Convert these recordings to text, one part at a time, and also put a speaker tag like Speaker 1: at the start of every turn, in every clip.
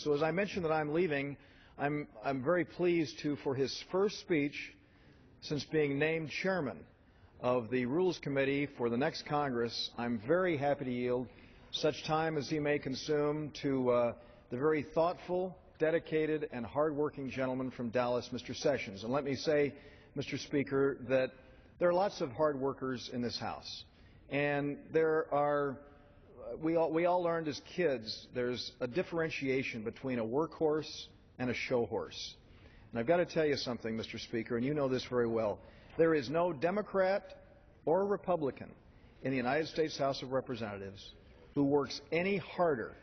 Speaker 1: So as I mentioned that I'm leaving, I'm very pleased to, for his first speech since being named chairman of the Rules Committee for the next Congress, I'm very happy to yield such time as he may consume to the very thoughtful, dedicated, and hardworking gentleman from Dallas, Mr. Sessions. And let me say, Mr. Speaker, that there are lots of hard workers in this House. And we all learned as kids there's a differentiation between a workhorse and a show horse. And I've got to tell you something, Mr. Speaker, and you know this very well. There is no Democrat or Republican in the United States House of Representatives who works any harder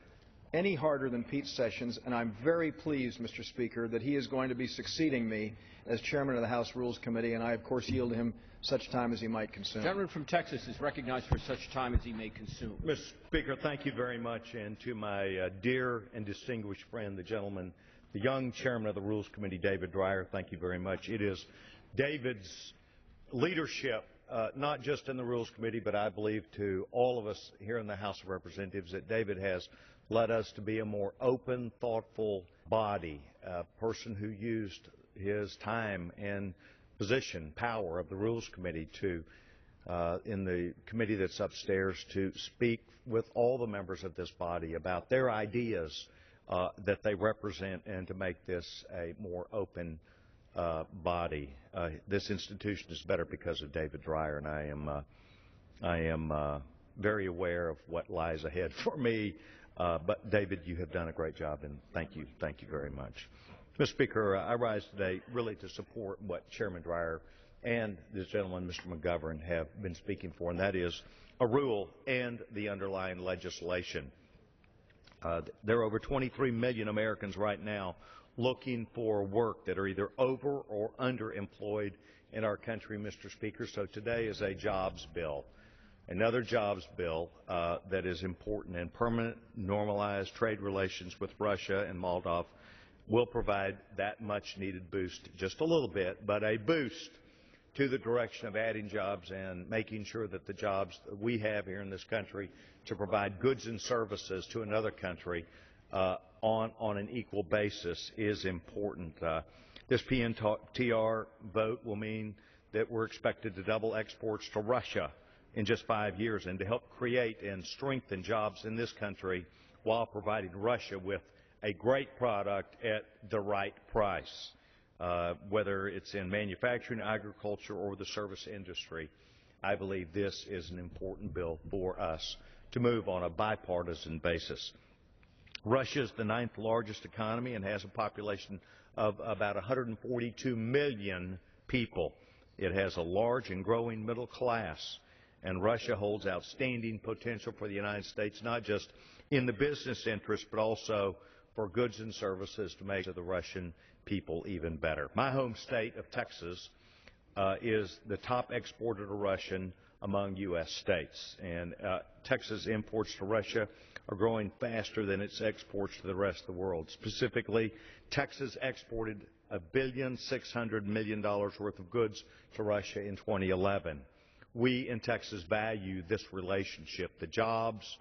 Speaker 1: than Pete Sessions, and I'm very pleased, Mr. Speaker, that he is going to be succeeding me as chairman of the House Rules Committee, and I, of course, yield to him such time as he might consume.
Speaker 2: The gentleman from Texas is recognized for such time as he may consume.
Speaker 3: Mr. Speaker, thank you very much, and to my dear and distinguished friend, the young chairman of the Rules Committee, David Dreyer, thank you very much. It is David's leadership, not just in the Rules Committee, but I believe to all of us here in the House of Representatives, that David has led us to be a more open, thoughtful body, a person who used his time and position, power of the Rules Committee to, in the committee that's upstairs, to speak with all the members of this body about their ideas that they represent and to make this a more open body. This institution is better because of David Dreyer, and I am very aware of what lies ahead for me. But David, you have done a great job, and thank you very much. Mr. Speaker, I rise today really to support what Chairman Dreyer and this gentleman, Mr. McGovern, have been speaking for, and that is a rule and the underlying legislation. There are over 23 million Americans right now looking for work that are either over or underemployed in our country, Mr. Speaker. So today is a jobs bill. Another jobs bill that is important, and permanent normalized trade relations with Russia and Moldova will provide that much needed boost, just a little bit, but a boost to the direction of adding jobs and making sure that the jobs that we have here in this country to provide goods and services to another country on an equal basis is important. This PNTR vote will mean that we're expected to double exports to Russia in just 5 years, and to help create and strengthen jobs in this country while providing Russia with a great product at the right price, whether it's in manufacturing, agriculture, or the service industry. I believe this is an important bill for us to move on a bipartisan basis. Russia is the 9th largest economy and has a population of about 142 million people. It has a large and growing middle class, and Russia holds outstanding potential for the United States, not just in the business interest, but also for goods and services to make the Russian people even better. My home state of Texas is the top exporter to Russia among U.S. states, and Texas imports to Russia are growing faster than its exports to the rest of the world. Specifically, Texas exported $1.6 billion worth of goods to Russia in 2011. We in Texas value this relationship, the jobs,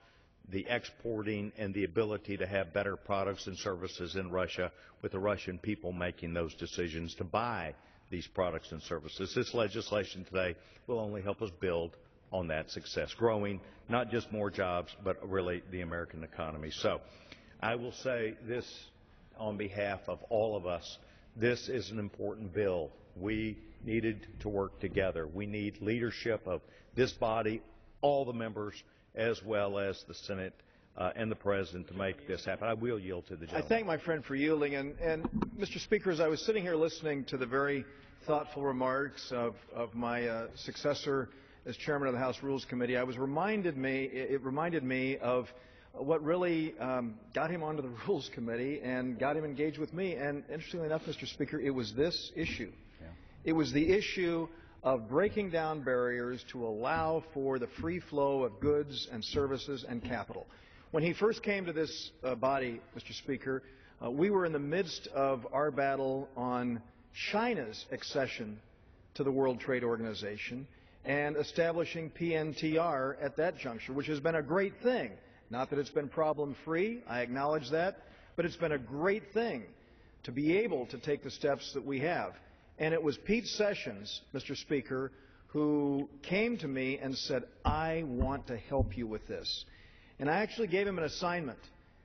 Speaker 3: the exporting, and the ability to have better products and services in Russia, with the Russian people making those decisions to buy these products and services. This legislation today will only help us build on that success, growing not just more jobs, but really the American economy. So I will say this on behalf of all of us. This is an important bill. We needed to work together. We need leadership of this body, all the members, as well as the Senate and the President to make this happen. I will yield to the gentleman.
Speaker 1: I thank my friend for yielding. And Mr. Speaker, as I was sitting here listening to the very thoughtful remarks of my successor as chairman of the House Rules Committee, it reminded me of what really got him onto the Rules Committee and got him engaged with me. And interestingly enough, Mr. Speaker, it was this issue. Yeah. It was the issue of breaking down barriers to allow for the free flow of goods and services and capital. When he first came to this body, Mr. Speaker, we were in the midst of our battle on China's accession to the World Trade Organization and establishing PNTR at that juncture, which has been a great thing. Not that it's been problem-free, I acknowledge that, but it's been a great thing to be able to take the steps that we have. And it was Pete Sessions, Mr. Speaker, who came to me and said, I want to help you with this. And I actually gave him an assignment,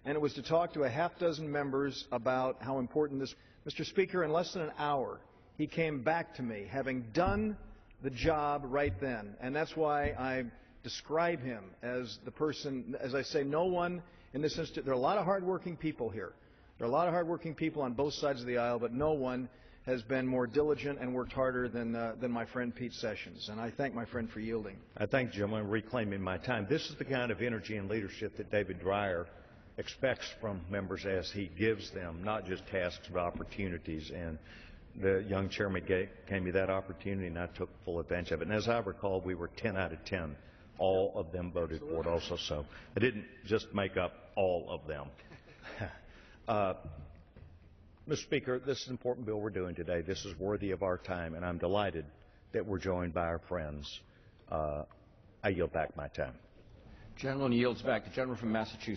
Speaker 1: and it was to talk to a half-dozen members about how important this. Mr. Speaker, in less than an hour, he came back to me, having done the job right then. And that's why I describe him as the person, as I say, no one in this institute. There are a lot of hardworking people here. There are a lot of hardworking people on both sides of the aisle, but no one has been more diligent and worked harder than my friend Pete Sessions. And I thank my friend for yielding.
Speaker 3: I thank you, gentlemen, for reclaiming my time. This is the kind of energy and leadership that David Dreyer expects from members as he gives them not just tasks but opportunities. And the young chairman gave me that opportunity, and I took full advantage of it. And as I recall, we were 10 out of 10. All of them voted for it also. So I didn't just make up all of them. Mr. Speaker, this is an important bill we're doing today. This is worthy of our time, and I'm delighted that we're joined by our friends. I yield back my time.
Speaker 2: Gentleman yields back. The gentleman from Massachusetts.